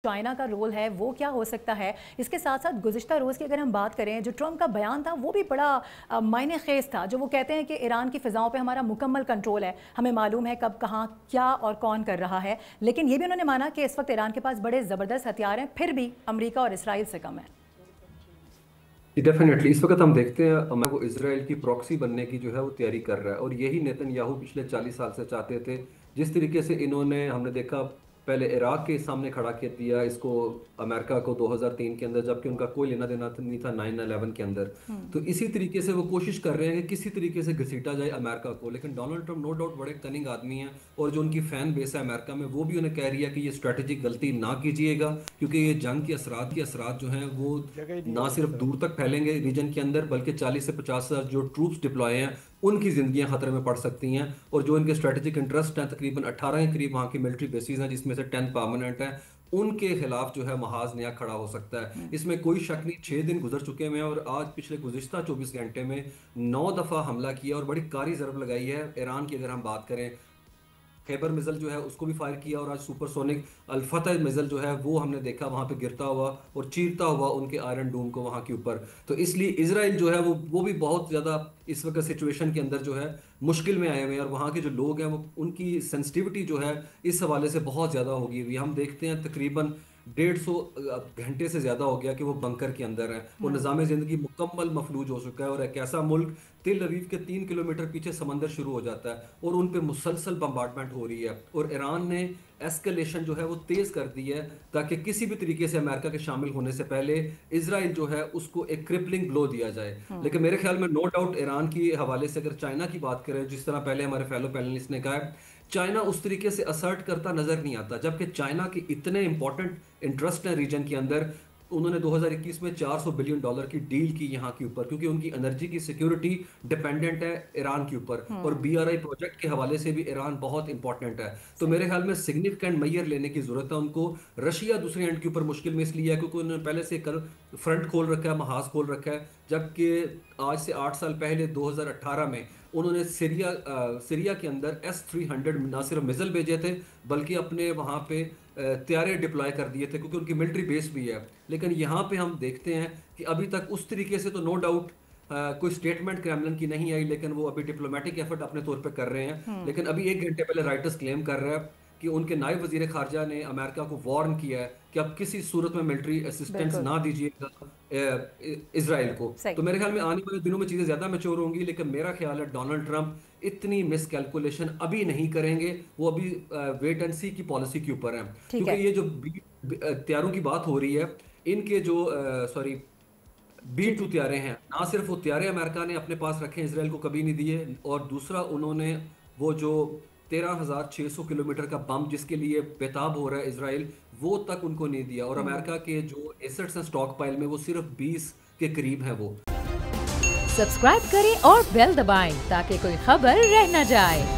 China का role है वो क्या हो सकता है। इसके साथ साथ गुज़िश्ता रोज़ की अगर हम बात करें, जो ट्रंप का बयान था वो भी बड़ा मायने खेज था, जो वो कहते हैं कि ईरान की फ़िज़ाओं पे हमारा मुकम्मल कंट्रोल है, हमें मालूम है कब कहाँ क्या और कौन कर रहा है। लेकिन ये भी उन्होंने माना कि इस वक्त ईरान के पास बड़े ज़बरदस्त हथियार हैं, फिर भी अमरीका और इसराइल से कम है। डेफिनेटली इस वक्त हम देखते हैं वो इसराइल की प्रॉक्सी बनने की जो है वो तैयारी कर रहा है, और यही नेतन्याहू पिछले 40 साल से चाहते थे। जिस तरीके से इन्होंने, हमने देखा, पहले इराक के सामने खड़ा कर दिया इसको, अमेरिका को 2003 के अंदर, जबकि उनका कोई लेना देना नहीं था 9/11 के अंदर। तो इसी तरीके से वो कोशिश कर रहे हैं कि किसी तरीके से घसीटा जाए अमेरिका को। लेकिन डोनाल्ड ट्रंप नो डाउट बड़े कनिंग आदमी हैं, और जो उनकी फैन बेस है अमेरिका में, वो भी उन्हें कह रही है कि ये स्ट्रेटेजिक गलती ना कीजिएगा, क्योंकि ये जंग के असरात जो हैं वो जगह ही नहीं ना होगी सिर्फ इस तरफ। दूर तक फैलेंगे रीजन के अंदर, बल्कि 40 से 50 हज़ार जो ट्रूप्स डिप्लॉय हैं उनकी जिंदगियां खतरे में पड़ सकती हैं। और जो इनके स्ट्रेटेजिक इंटरेस्ट हैं, तकरीबन 18 के करीब वहाँ की मिलिट्री बेसिस हैं, जिसमें से 10 परमानेंट हैं, उनके खिलाफ जो है महाज नया खड़ा हो सकता है। इसमें कोई शक नहीं। 6 दिन गुजर चुके हैं और आज पिछले गुज़िश्ता 24 घंटे में 9 दफ़ा हमला किया और बड़ी कारी ज़रब लगाई है ईरान की। अगर हम बात करें, खैबर मिसाइल जो है उसको भी फायर किया, और आज सुपरसोनिक अल्फतह मिसाइल जो है वो हमने देखा वहां पे गिरता हुआ और चीरता हुआ उनके आयरन डूम को वहां के ऊपर। तो इसलिए इसराइल जो है वो भी बहुत ज़्यादा इस वक्त सिचुएशन के अंदर जो है मुश्किल में आए हुए हैं, और वहाँ के जो लोग हैं वो, उनकी सेंसिटिविटी जो है इस हवाले से बहुत ज़्यादा होगी हुई। हम देखते हैं तकरीबन 150 घंटे से ज़्यादा हो गया कि वो बंकर के अंदर है, और निज़ाम ज़िंदगी मुकम्मल मफलूज हो चुका है। और एक ऐसा मुल्क, तेल अवीव के 3 किलोमीटर पीछे समंदर शुरू हो जाता है, और उन पे मुसलसल बम्बार्डमेंट हो रही है, और ईरान ने एस्केलेशन जो है वो तेज़ कर दी है, ताकि किसी भी तरीके से अमेरिका के शामिल होने से पहले इसराइल जो है उसको एक क्रिपलिंग ब्लो दिया जाए। लेकिन मेरे ख्याल में नो डाउट ईरान की हवाले से अगर चाइना की बात करें, जिस तरह पहले हमारे फेलो पैनलिस्ट ने कहा है, चाइना उस तरीके से असर्ट करता नजर नहीं आता, जबकि चाइना के इतने इंपॉर्टेंट इंटरेस्ट हैं रीजन के अंदर। उन्होंने 2021 में $400 बिलियन की डील की यहाँ के ऊपर, क्योंकि उनकी एनर्जी की सिक्योरिटी डिपेंडेंट है ईरान के ऊपर, और BRI प्रोजेक्ट के हवाले से भी ईरान बहुत इंपॉर्टेंट है। तो मेरे ख्याल में सिग्निफिकेंट मैयर लेने की जरूरत है उनको। रशिया दूसरे एंड के ऊपर मुश्किल में इसलिए है क्योंकि उन्होंने पहले से कर फ्रंट खोल रखा है, महाज खोल रखा है, जबकि आज से 8 साल पहले 2018 में उन्होंने सीरिया के अंदर S-300 ना सिर्फ मिसाइल भेजे थे, बल्कि अपने वहाँ पे तैयारे डिप्लॉय कर दिए थे, क्योंकि उनकी मिलिट्री बेस भी है। लेकिन यहाँ पे हम देखते हैं कि अभी तक उस तरीके से तो नो डाउट कोई स्टेटमेंट क्रेमलिन की नहीं आई, लेकिन वो अभी डिप्लोमेटिक एफर्ट अपने तौर पे कर रहे हैं। लेकिन अभी 1 घंटे पहले राइटर्स क्लेम कर रहा है कि उनके नायब वजीर खारजा ने अमेरिका को वार्न किया है कि अब किसी सूरत में मिलिट्री असिस्टेंस ना दीजिएगा इसराइल को। तो मेरे ख्याल में आने वाले दिनों में चीज़ें ज़्यादा मैच्योर होंगी, लेकिन मेरा ख्याल है डोनाल्ड ट्रंप इतनी मिस कैलकुलेशन अभी नहीं करेंगे। वो अभी वेट एंड सी की पॉलिसी के ऊपर है, क्योंकि ये जो हथियारों की बात हो रही है, इनके जो B-2 हथियारे हैं, ना सिर्फ वो हथियारे अमेरिका ने अपने पास रखे, इसराइल को कभी नहीं दिए, और दूसरा उन्होंने वो जो 13,600 किलोमीटर का बम जिसके लिए बेताब हो रहा है इसराइल, वो तक उनको नहीं दिया। और अमेरिका के जो एसेट्स हैं स्टॉक पाइल में, वो सिर्फ 20 के करीब है वो। सब्सक्राइब करें और बेल दबाएं ताकि कोई खबर रह न जाए।